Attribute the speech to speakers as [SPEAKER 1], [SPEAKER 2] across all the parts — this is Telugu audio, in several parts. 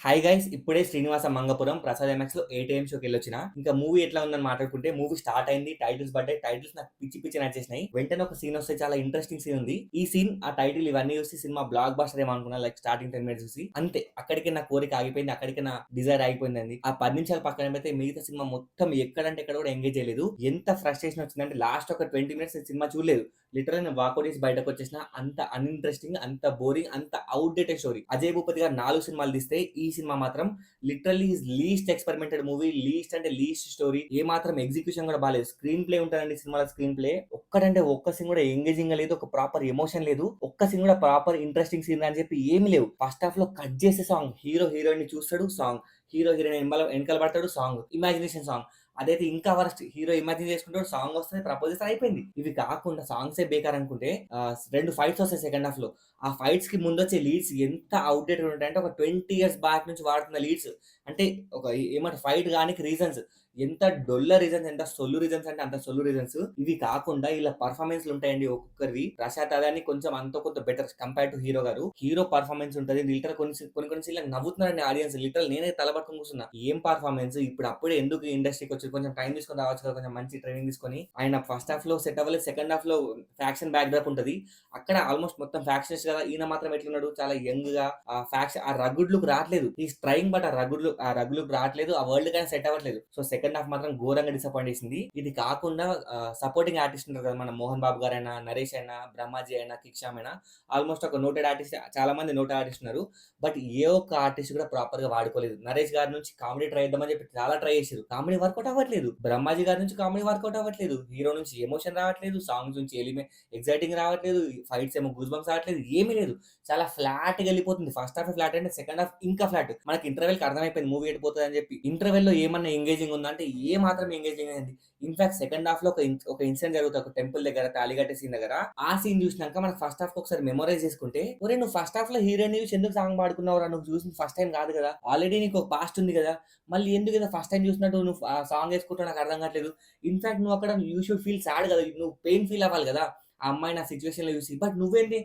[SPEAKER 1] హాయ్ గైస్ ఇప్పుడే శ్రీనివాస మంగపురం ప్రసాద్ ఎంఎక్స్ లో 8 AM షోకి వెళ్ళొచ్చిన. ఇంకా మూవీ ఎట్లా ఉందని మాట్లాడుకుంటే మూవీ స్టార్ట్ అయింది, టైటిల్స్ పడ్డాయి. టైటిల్స్ నాకు పిచ్చి పిచ్చి నచ్చేసినాయి. వెంటనే ఒక సీన్ వస్తే చాలా ఇంట్రెస్టింగ్ సీన్ ఉంది. ఈ సీన్ ఆ టైటిల్ ఇవన్నీ చూసి సినిమా బ్లాక్ బస్టర్ ఏమో అనుకున్నా, లైక్ స్టార్టింగ్ 10 minutes చూసి అంతే. అక్కడికే నా కోరిక ఆగిపోయింది, అక్కడికే నా డిజైర్ ఆగిపోయింది. అండి ఆ 10 నిమిషాలు పక్కన పెడితే మిగతా సినిమా మొత్తం ఎక్కడంటే ఎక్కడ కూడా ఎంగేజ్ చేయలేదు. ఎంత ఫ్రస్ట్రేషన్ వచ్చిందంటే లాస్ట్ ఒక 20 minutes సినిమా చూడలేదు. లిటరల్ నేను వాకౌట్ చేసి బయటకు వచ్చేసిన. అంత అన్ఇంట్రెస్టింగ్, అంత బోరింగ్, అంత అవుట్డేటెడ్ స్టోరీ. అజయ్ భూపతి గారు 4 సినిమాలు తీస్తే ఈ సినిమా మాత్రం literally is least experimented movie. Least అంటే లీస్ట్ స్టోరీ. ఏ మాత్రం ఎగ్జిక్యూషన్ కూడా బాలేదు. స్క్రీన్ ప్లే ఉంటుందండి సినిమాలో. స్క్రీన్ ప్లే ఒక్కటంటే ఒక్క సీన్ కూడా ఎంగేజింగ్ లేదు, ఒక ప్రాపర్ ఎమోషన్ లేదు, ఒక్క సీన్ కూడా ప్రాపర్ ఇంట్రెస్టింగ్ సీన్ అని చెప్పి ఏమి లేవు. ఫస్ట్ హాఫ్ లో కట్ చేసే సాంగ్, హీరో హీరోయిన్ ని చూస్తాడు సాంగ్, హీరో హీరోయిన్ వెనకాల పడతాడు సాంగ్, ఇమాజినేషన్ సాంగ్. అదైతే ఇంకా వరస్ట్. హీరో ఇమాజిన్ చేసుకుంటాడు, సాంగ్ వస్తుంది, ప్రపోజ్ చేస్తే అయిపోయింది. ఇవి కాకుండా సాంగ్సే బేకార్ అనుకుంటే 2 ఫైట్స్ వస్తాయి సెకండ్ హాఫ్ లో. ఆ ఫైట్స్ కి ముందు వచ్చే లీడ్స్ ఎంత అవుట్డేటెడ్ ఉంటాయంటే ఒక 20 years బ్యాక్ నుంచి వాడుతున్న లీడ్స్. అంటే ఒక ఏమంటారు ఫైట్ గానికి రీజన్స్ ఎంత డొల్ల రీజన్స్, ఎంత సొల్లు రీజన్స్ అంటే అంత సొల్లు రీజన్స్. ఇవి కాకుండా ఇలా పర్ఫార్మెన్స్లు ఉంటాయండి ఒక్కొక్కరివి. ప్రశాంత్ అదాని కొంచెం అంత కొంత బెటర్ కంపేర్ టు హీరో గారు. హీరో పర్ఫార్మెన్స్ ఉంటుంది. లిటర్ కొన్ని సీన్లకు నవ్వుతున్నారండి ఆడియన్స్. లిటరల్ నేనే తలపట్టుకుని కూర్చున్నా. ఏం పర్ఫార్మెన్స్! ఇప్పుడు అప్పుడే ఎందుకు ఇండస్ట్రీకి వచ్చి కొంచెం టైం తీసుకొని రావచ్చు కదా, కొంచెం మంచి ట్రైనింగ్ తీసుకొని. ఆయన ఫస్ట్ హాఫ్ లో సెట్ అవ్వలేదు, సెకండ్ హాఫ్ లో ఫ్యాక్షన్ బ్యాక్ డ్రాప్ ఉంటుంది. అక్కడ ఆల్మోస్ట్ మొత్తం ఫ్యాక్షన్స్ కదా. ఈయన మాత్రం ఎట్లున్నాడు, చాలా యంగ్ గా. ఆ ఫ్యాక్షన్ ఆ రగుడ్ లుక్ రావట్లేదు. ఈ ట్రైంగ్ బట్ ఆ రగుడ్ లుక్ రావట్లేదు. ఆ వరల్డ్ కానీ సెట్ అవ్వట్లేదు. సో సెకండ్ హాఫ్ మాత్రం ఘోరంగా డిసప్పాయింట్ చేసింది. ఇది కాకుండా సపోర్టింగ్ ఆర్టిస్ట్ ఉంటారు కదా, మన మోహన్ బాబు గారైనా, నరేష్ అయినా, బ్రహ్మాజీ అయినా, కిక్షామ్ అయినా, ఆల్మోస్ట్ ఒక నోటెడ్ ఆర్టిస్ట్. చాలా మంది నోటెడ్ ఆర్టిస్ట్ ఉన్నారు. బట్ ఏ ఒక్క ఆర్టిస్ట్ కూడా ప్రాపర్ గా వాడుకోలేదు. నరేష్ గారి నుంచి కామెడీ ట్రై చేద్దామని చెప్పి చాలా ట్రై చేశారు, కామెడీ వర్కౌట్ అవ్వట్లేదు. బ్రహ్మాజీ గారి నుంచి కామెడీ వర్కౌట్ అవ్వట్లేదు. హీరో నుంచి ఎమోషన్ రావట్లేదు, సాంగ్స్ నుంచి ఎగ్జైటింగ్ రావట్లేదు, ఫైట్స్ ఏమో గూస్ బంప్స్ రావట్లేదు, ఏమీ లేదు. చాలా ఫ్లాట్ గా వెళ్ళిపోతుంది. ఫస్ట్ హాఫ్ ఫ్లాట్ అంటే సెకండ్ హాఫ్ ఇంకా ఫ్లాట్. మనకి ఇంటర్వెల్ కి అర్థమైపోయింది మూవీ ఎడిపోతుంది అని చెప్పి. ఇంటర్వెల్ లో ఏమన్నా ఎంగేజింగ్ ఉందా అంటే ఏ మాత్రం ఎంగేజింగ్ అయింది. ఇన్ఫాక్ట్ సెకండ్ హాఫ్ లో ఒక ఇన్సిడెంట్ జరుగుతుంది ఒక టెంపుల్ దగ్గర, తాళిగట్టే సీన్ దగ్గర. ఆ సీన్ చూసినాక మనకు ఫస్ట్ హాఫ్ ఒకసారి మెమరైజ్ చేసుకుంటే, ఒరే నువ్వు ఫస్ట్ హాఫ్ లో హీరోయిన్ చూసి ఎందుకు సాంగ్ పాడుకున్నావురా, నువ్వు చూసింది ఫస్ట్ టైం కాదు కదా, ఆల్రెడీ నీకు ఒక పాస్ట్ ఉంది కదా, మళ్ళీ ఎందుకు కదా ఫస్ట్ టైం చూసినట్టు నువ్వు ఆ సాంగ్ వేసుకుంటావు, నాకు అర్థం కావట్లేదు. ఇన్ఫాక్ట్ నువ్వు అక్కడ యూ షుడ్ ఫీల్ సాడ్ కదా, నువ్వు పెయిన్ ఫీల్ అవ్వాలి కదా ఆ అమ్మాయి నా సిచ్యువేషన్ లో చూసి. బట్ నువ్వేంటి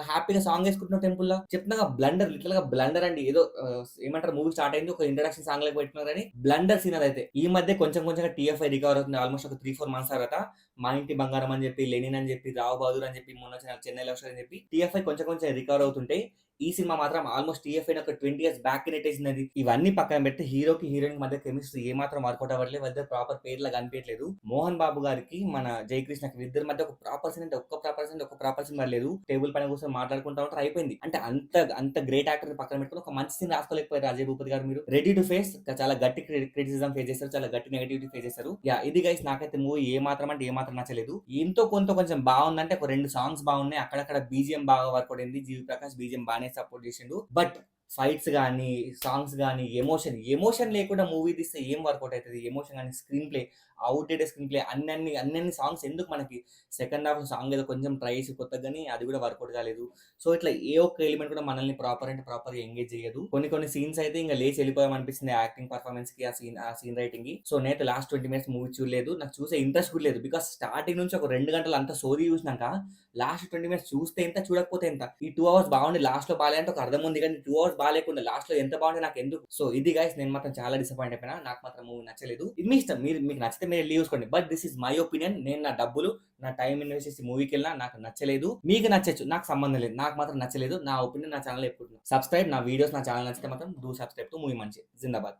[SPEAKER 1] హ్యాపీగా సాంగ్ వేసుకుంటున్నావు టెంపుల్ లో. చెప్తున్నా బ్లండర్, లిటిల్ గా బ్లండర్ అండి. ఏదో ఏమంటారు మూవీ స్టార్ట్ అయింది, ఒక ఇంట్రడక్షన్ సాంగ్ లెక్క పెట్టుకున్నారు కానీ బ్లండర్ సీన్ అదైతే. ఈ మధ్య కొంచెం కొంచెంగా టీఎఫ్ఐ రికవర్ అవుతుంది. ఆల్మోస్ట్ ఒక 3-4 months తర్వాత మా ఇంటి బంగారం అని చెప్పి, లెనిన్ అని చెప్పి, రావు బహదూర్ అని చెప్పి, మొన్న వచ్చిన చెన్నై లవ్ స్టోరీ అని చెప్పి టీఎఫ్ఐ కొంచెం కొంచెం రికవర్ అవుతుంటే, ఈ సినిమా మాత్రం ఆల్మోస్ట్ టీఎఫ్ఐ ఒక 20 years బ్యాక్ నెట్టేసింది. ఇవన్నీ పక్కన పెడితే హీరోకి హీరోయిన్ మధ్య కెమిస్ట్రీ ఏ మాత్రం వర్కౌట్ అవ్వట్లేదు. మధ్య ప్రాపర్ పేర్ లాగా అనిపించలేదు. మోహన్ బాబు గారికి మన జయకృష్ణకి ఇద్దరి మధ్య ఒక ప్రాపర్ సీన్ అంటే ఒక్క ప్రాపర్ సీన్ లేదు. టేబుల్ పైన కూర్చొని మాట్లాడుకుంటా ఉంటారు, అయిపోయింది. అంటే అంత అంత గ్రేట్ యాక్టర్ పక్కన పెట్టుకుని ఒక మంచి సీన్ రాసుకోలేకపోయారు అజయ్ భూపతి గారు. మీరు రెడీ టు ఫేస్ చాలా గట్టి క్రిటిసిజం ఫేస్ చేస్తారు, చాలా గట్టి నెగటివిటీ ఫేస్ చేస్తారు. యా ఇది గైస్ నాకైతే మూవీ ఏ మాత్రం అంటే ఏ మాత్రం నచ్చలేదు. ఎంతో కొంచెం బాగుందంటే ఒక 2 సాంగ్స్ బాగున్నాయి, అక్కడక్కడ బీజిఎం బాగా వర్కౌట్ అయింది. జీవి ప్రకాష్ బీజిఎం బాగానే సపోర్ట్ చేసిండు. బట్ ఫైట్స్ గానీ, సాంగ్స్ గానీ, ఎమోషన్ లేకుండా మూవీ తీస్తే ఏం వర్కౌట్ అయితది? ఎమోషన్ గానీ, screenplay, outdated screenplay, అన్నన్ని సాంగ్స్ ఎందుకు మనకి? సెకండ్ హాఫ్ సాంగ్ ఏదో కొంచెం ట్రై చేసి కొత్తగా గానీ అది కూడా వర్కౌట్ కాలేదు. సో ఇట్లా ఏ ఒక్క ఎలిమెంట్ కూడా మనల్ని ప్రాపర్ అంటే ప్రాపర్‌గా ఎంగేజ్ చేయదు. కొన్ని సీన్స్ అయితే ఇంక లేచి వెళ్ళిపోదాం అనిపిస్తుంది యాక్టింగ్ పర్ఫార్మెన్స్‌కి, ఆ సీన్ రైటింగ్‌కి. సో నేనైతే లాస్ట్ 20 minutes మూవీ చూడలేదు. నాకు చూసే ఇంట్రెస్ట్ కూడా లేదు. బికాజ్ స్టార్టింగ్ నుంచి ఒక 2 గంటలు అంతా సోది చూసినాక లాస్ట్ 20 minutes చూస్తే ఎంత, చూడకపోతే ఎంత? ఈ 2 hours బాగుండి లాస్ట్‌లో బాలేదంటే ఒక అర్థం ఉంది. కానీ 2 hours బాలేకుండా లాస్ట్‌లో ఎంత బాగుంటే నాకెందుకు? సో ఇది గైస్ నేను మాత్రం చాలా డిసప్పాయింట్ అయిపోయినా. నాకు మాత్రం మూవీ నచ్చలేదు. ఇది మీ ఇష్టం. మీకు నచ్చితే మీరు ఎళ్లి చూసుకోండి. But this is my opinion. నేను నా డబ్బులు, నా టైం ఇన్వెస్ట్ చేసి మూవీకెళ్ళినా నాకు నచ్చలేదు. మీకు నచ్చొచ్చు, నాకు సంబంధం లేదు. నాకు మాత్రం నచ్చలేదు. నా ఒపీనియన్ నా ఛానెల్‌లో చెప్పుకుంటున్నా. సబ్స్క్రైబ్ నా వీడియోస్, నా ఛానెల్ నచ్చితే మాత్రం డూ సబ్స్క్రైబ్ టు మూవీ మంచి. జిందాబాద్.